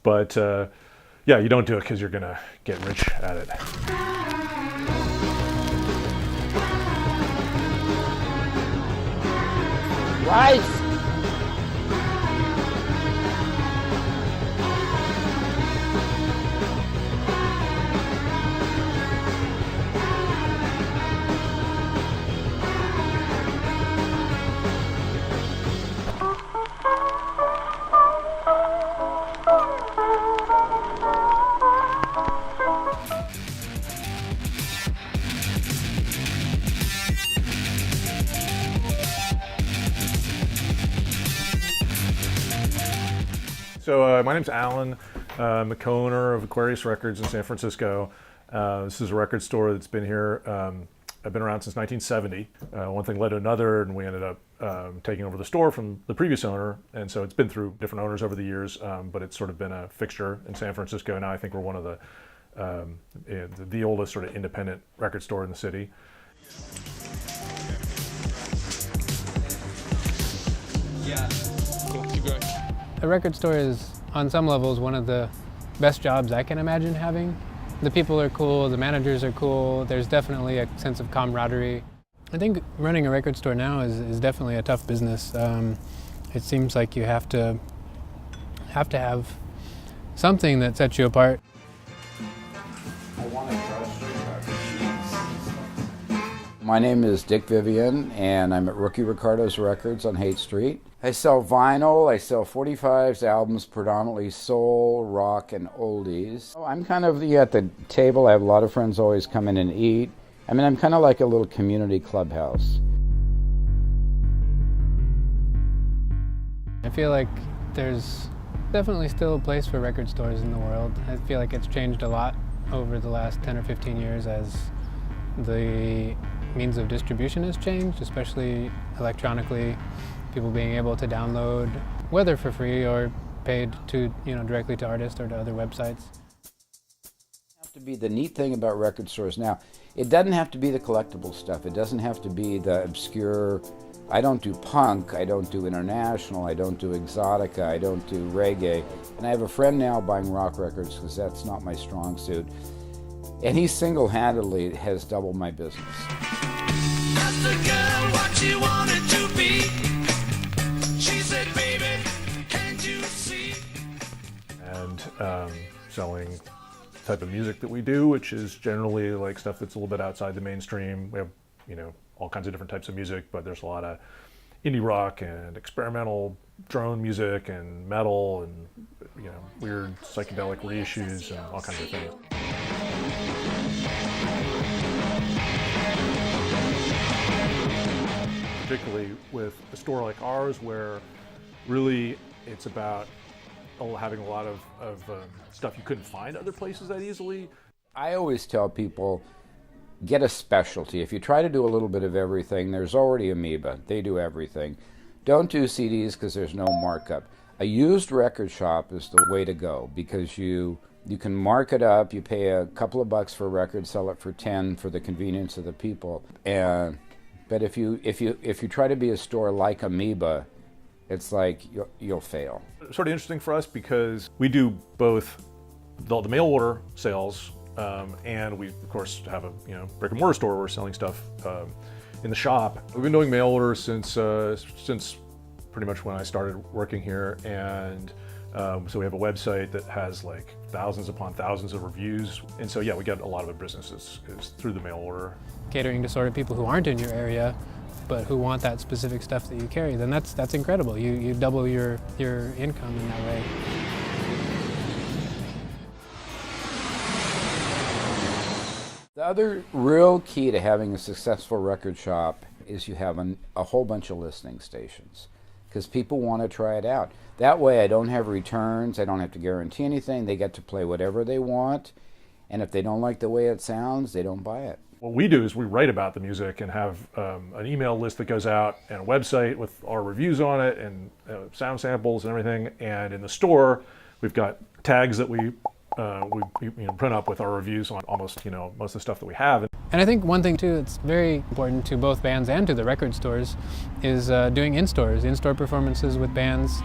But yeah, you don't do it because you're going to get rich at it. Rice! So my name's Alan. I'm a co-owner of Aquarius Records in San Francisco. This is a record store that's been here. I've been around since 1970. One thing led to another, and we ended up taking over the store from the previous owner. And so it's been through different owners over the years, but it's sort of been a fixture in San Francisco. Now I think we're one of the oldest sort of independent record store in the city. Yeah, cool, keep going. A record store is, on some levels, one of the best jobs I can imagine having. The people are cool, the managers are cool, there's definitely a sense of camaraderie. I think running a record store now is definitely a tough business. It seems like you have to have something that sets you apart. My name is Dick Vivian, and I'm at Rookie Ricardo's Records on Haight Street. I sell vinyl, I sell 45s, albums, predominantly soul, rock, and oldies. I'm kind of at the table. I have a lot of friends always come in and eat. I mean, I'm kind of like a little community clubhouse. I feel like there's definitely still a place for record stores in the world. I feel like it's changed a lot over the last 10 or 15 years as the means of distribution has changed, especially electronically. People being able to download, whether for free or paid to, directly to artists or to other websites. Have to be the neat thing about record stores now. It doesn't have to be the collectible stuff. It doesn't have to be the obscure. I don't do punk. I don't do international. I don't do exotica. I don't do reggae. And I have a friend now buying rock records because that's not my strong suit. And he single-handedly has doubled my business. Ask the girl what she wanted to be. She said, baby, can't you see? And selling the type of music that we do, which is generally like stuff that's a little bit outside the mainstream. We have, all kinds of different types of music, but there's a lot of indie rock and experimental drone music and metal and, weird psychedelic reissues and all kinds of things. Particularly with a store like ours, where really it's about having a lot of stuff you couldn't find other places that easily. I always tell people, get a specialty. If you try to do a little bit of everything, there's already Amoeba. They do everything. Don't do CDs because there's no markup. A used record shop is the way to go because you can mark it up. You pay a couple of bucks for a record, sell it for 10 for the convenience of the people. But if you try to be a store like Amoeba, it's like you'll fail. It's sort of interesting for us because we do both the mail order sales, and we of course have a brick and mortar store where we're selling stuff in the shop. We've been doing mail orders since pretty much when I started working here, and so we have a website that has like thousands upon thousands of reviews, and so yeah, we get a lot of the business is through the mail order. Catering to sort of people who aren't in your area, but who want that specific stuff that you carry, then that's incredible. You double your income in that way. The other real key to having a successful record shop is you have a whole bunch of listening stations because people want to try it out. That way I don't have returns, I don't have to guarantee anything, they get to play whatever they want, and if they don't like the way it sounds, they don't buy it. What we do is we write about the music and have an email list that goes out and a website with our reviews on it and sound samples and everything. And in the store, we've got tags that we print up with our reviews on almost most of the stuff that we have. And I think one thing too that's very important to both bands and to the record stores is doing in-store performances with bands.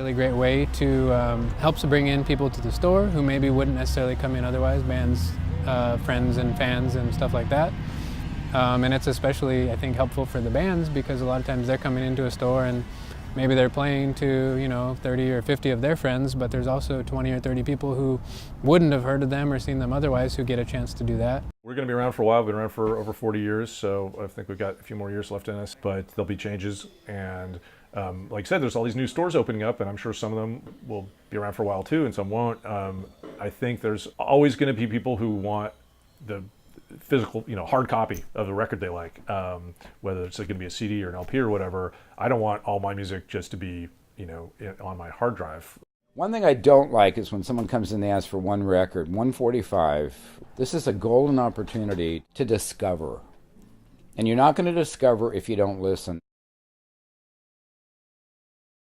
Really great way to helps to bring in people to the store who maybe wouldn't necessarily come in otherwise, bands, friends and fans and stuff like that. And it's especially, I think, helpful for the bands because a lot of times they're coming into a store and maybe they're playing to, 30 or 50 of their friends, but there's also 20 or 30 people who wouldn't have heard of them or seen them otherwise who get a chance to do that. We're going to be around for a while. We've been around for over 40 years, so I think we've got a few more years left in us, but there'll be changes. And like I said, there's all these new stores opening up, and I'm sure some of them will be around for a while too, and some won't. I think there's always going to be people who want the physical, hard copy of the record they like, whether it's going to be a CD or an LP or whatever. I don't want all my music just to be, on my hard drive. One thing I don't like is when someone comes in and they ask for one record, 145. This is a golden opportunity to discover. And you're not going to discover if you don't listen.